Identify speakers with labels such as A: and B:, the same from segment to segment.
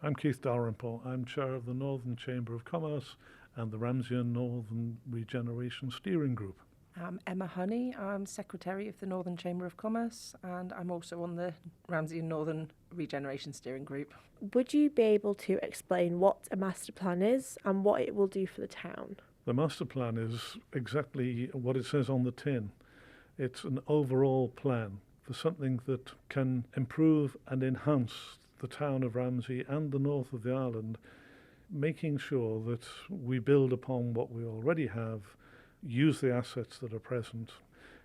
A: I'm Keith Dalrymple. I'm chair of the Northern Chamber of Commerce and the Ramsey and Northern Regeneration Steering Group.
B: I'm Emma Honey. I'm Secretary of the Northern Chamber of Commerce, and I'm also on the Ramsey and Northern Regeneration Steering Group.
C: Would you be able to explain what a master plan is and what it will do for the town?
A: The master plan is exactly what it says on the tin. It's an overall plan for something that can improve and enhance the town of Ramsey and the north of the island, making sure that we build upon what we already have, use the assets that are present.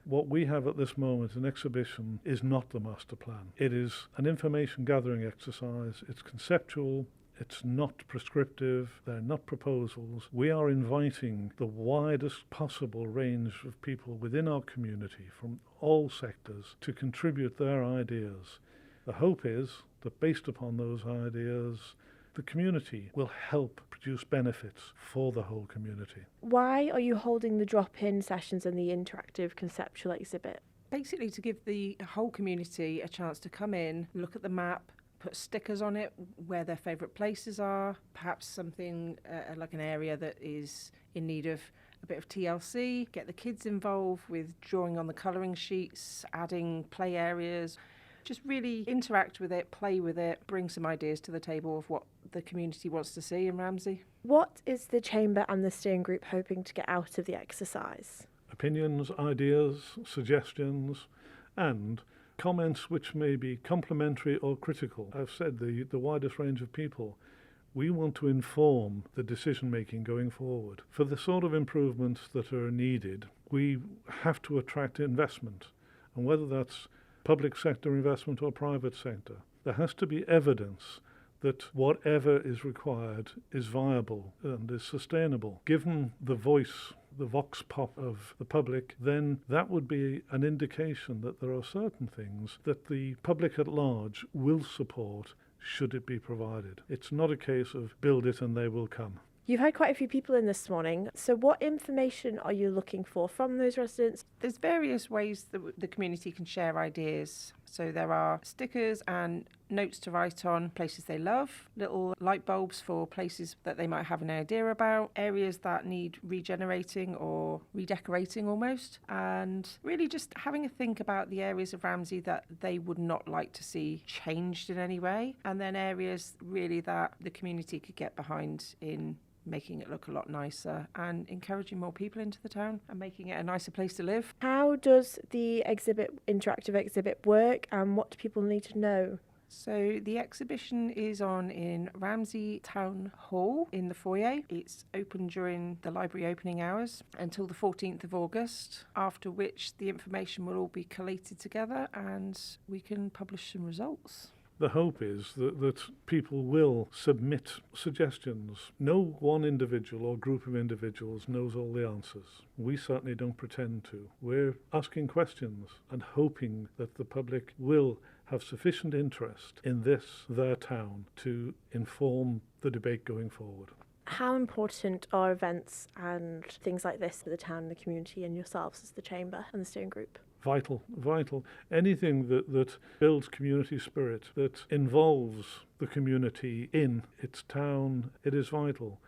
A: What we have at this moment in exhibition is not the master plan. It is an information gathering exercise. It's conceptual. It's not prescriptive. They're not proposals. We are inviting the widest possible range of people within our community from all sectors to contribute their ideas. The hope is that based upon those ideas, the community will help produce benefits for the whole community.
C: Why are you holding the drop-in sessions and the interactive conceptual exhibit?
B: Basically to give the whole community a chance to come in, look at the map, put stickers on it where their favourite places are, perhaps something like an area that is in need of a bit of TLC, get the kids involved with drawing on the colouring sheets, adding play areas. Just really interact with it, play with it, bring some ideas to the table of what the community wants to see in Ramsey.
C: What is the Chamber and the steering group hoping to get out of the exercise?
A: Opinions, ideas, suggestions, and comments which may be complimentary or critical. I've said the widest range of people. We want to inform the decision-making going forward. For the sort of improvements that are needed, we have to attract investment, and whether that's public sector investment or private sector, there has to be evidence that whatever is required is viable and is sustainable. Given the voice, the vox pop of the public, then that would be an indication that there are certain things that the public at large will support should it be provided. It's not a case of build it and they will come.
C: You've had quite a few people in this morning, so what information are you looking for from those residents?
B: There's various ways that the community can share ideas. So there are stickers and notes to write on places they love, little light bulbs for places that they might have an idea about, areas that need regenerating or redecorating almost, and really just having a think about the areas of Ramsey that they would not like to see changed in any way, and then areas really that the community could get behind in making it look a lot nicer and encouraging more people into the town and making it a nicer place to live.
C: How does the interactive exhibit work, and what do people need to know?
B: So the exhibition is on in Ramsey Town Hall in the foyer. It's open during the library opening hours until the 14th of August, after which the information will all be collated together and we can publish some results.
A: The hope is that people will submit suggestions. No one individual or group of individuals knows all the answers. We certainly don't pretend to. We're asking questions and hoping that the public will have sufficient interest in this, their town, to inform the debate going forward.
C: How important are events and things like this for the town and the community and yourselves as the Chamber and the steering group?
A: Vital. Anything that builds community spirit, that involves the community in its town, it is vital.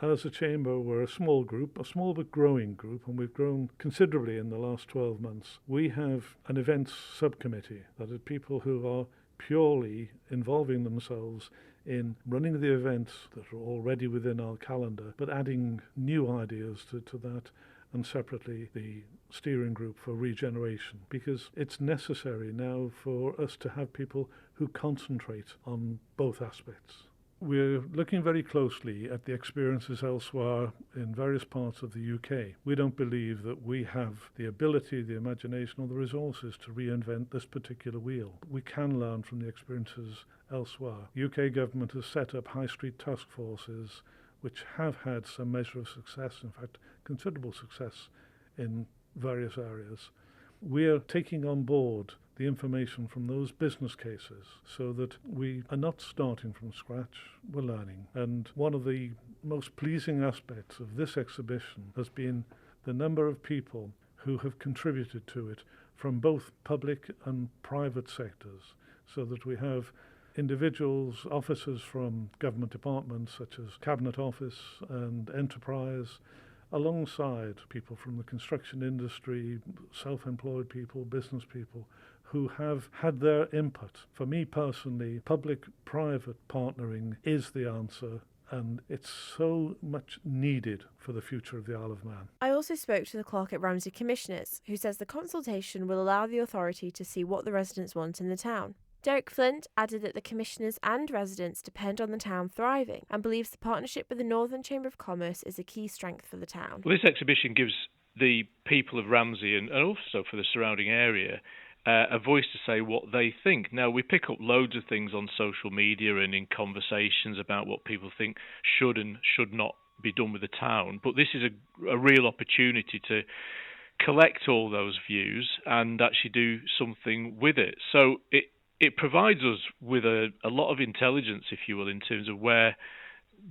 A: As a chamber, we're a small group, a small but growing group, and we've grown considerably in the last 12 months. We have an events subcommittee, that is people who are purely involving themselves in running the events that are already within our calendar, but adding new ideas to that, and separately the steering group for regeneration, because it's necessary now for us to have people who concentrate on both aspects. We're looking very closely at the experiences elsewhere in various parts of the UK. We don't believe that we have the ability, the imagination or the resources to reinvent this particular wheel. We can learn from the experiences elsewhere. UK government has set up high street task forces which have had some measure of success, in fact considerable success in various areas. We're taking on board the information from those business cases so that we are not starting from scratch, we're learning. And one of the most pleasing aspects of this exhibition has been the number of people who have contributed to it from both public and private sectors, so that we have individuals, officers from government departments such as Cabinet Office and Enterprise, alongside people from the construction industry, self-employed people, business people, who have had their input. For me personally, public-private partnering is the answer, and it's so much needed for the future of the Isle of Man.
C: I also spoke to the clerk at Ramsey Commissioners, who says the consultation will allow the authority to see what the residents want in the town. Derek Flint added that the commissioners and residents depend on the town thriving and believes the partnership with the Northern Chamber of Commerce is a key strength for the town.
D: Well, this exhibition gives the people of Ramsey and also for the surrounding area a voice to say what they think. Now, we pick up loads of things on social media and in conversations about what people think should and should not be done with the town, but this is a real opportunity to collect all those views and actually do something with it. So it provides us with a lot of intelligence, if you will, in terms of where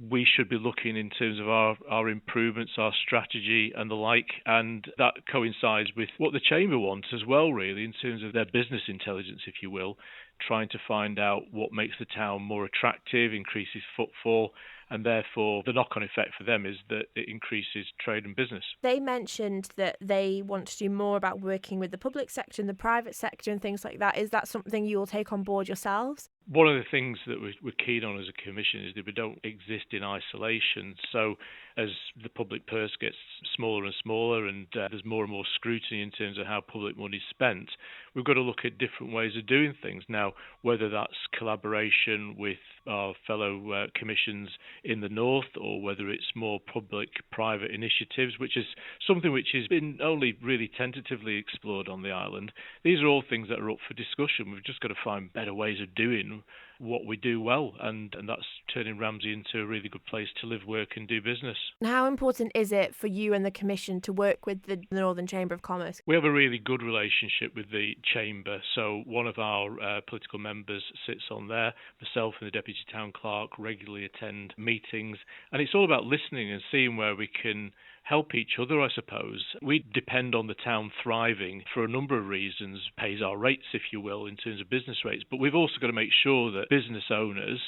D: we should be looking in terms of our improvements, our strategy and the like, and that coincides with what the Chamber wants as well, really, in terms of their business intelligence, if you will, trying to find out what makes the town more attractive, increases footfall, and therefore the knock-on effect for them is that it increases trade and business.
C: They mentioned that they want to do more about working with the public sector and the private sector and things like that. Is that something you will take on board yourselves?
D: One of the things that we're keen on as a commission is that we don't exist in isolation. So as the public purse gets smaller and smaller and there's more and more scrutiny in terms of how public money is spent, we've got to look at different ways of doing things. Now, whether that's collaboration with our fellow commissions in the north or whether it's more public-private initiatives, which is something which has been only really tentatively explored on the island. These are all things that are up for discussion. We've just got to find better ways of doing what we do well, and that's turning Ramsey into a really good place to live, work and do business.
C: How important is it for you and the Commission to work with the Northern Chamber of Commerce?
D: We have a really good relationship with the Chamber, so one of our political members sits on there. Myself and the Deputy Town Clerk regularly attend meetings, and it's all about listening and seeing where we can help each other, I suppose. We depend on the town thriving for a number of reasons, pays our rates, if you will, in terms of business rates, but we've also got to make sure that business owners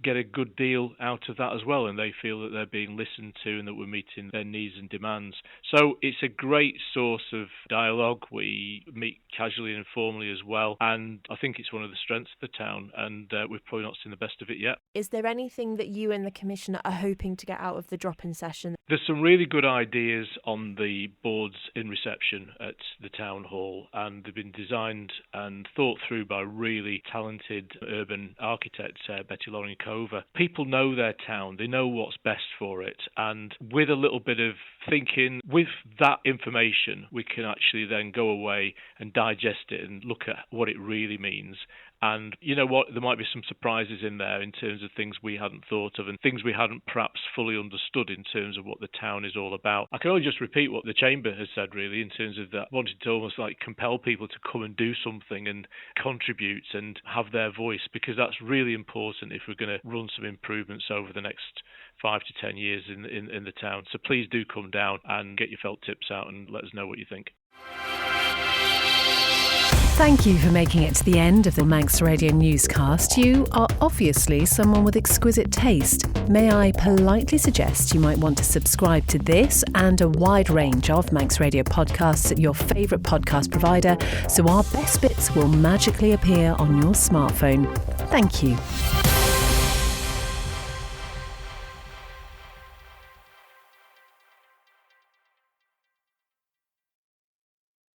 D: get a good deal out of that as well, and they feel that they're being listened to and that we're meeting their needs and demands. So it's a great source of dialogue. We meet casually and informally as well, and I think it's one of the strengths of the town, and we've probably not seen the best of it yet.
C: Is there anything that you and the Commissioner are hoping to get out of the drop-in session?
D: There's some really good ideas on the boards in reception at the town hall, and they've been designed and thought through by really talented urban architects, Betty Loring Cover. People know their town, they know what's best for it, and with a little bit of thinking, with that information, we can actually then go away and digest it and look at what it really means. And you know what, there might be some surprises in there in terms of things we hadn't thought of and things we hadn't perhaps fully understood in terms of what the town is all about. I can only just repeat what the Chamber has said, really, in terms of that, wanting to almost like compel people to come and do something and contribute and have their voice, because that's really important if we're going to run some improvements over the next 5 to 10 years in the town. So please do come down and get your felt tips out and let us know what you think.
E: Thank you for making it to the end of the Manx Radio newscast. You are obviously someone with exquisite taste. May I politely suggest you might want to subscribe to this and a wide range of Manx Radio podcasts at your favourite podcast provider, so our best bits will magically appear on your smartphone. Thank you.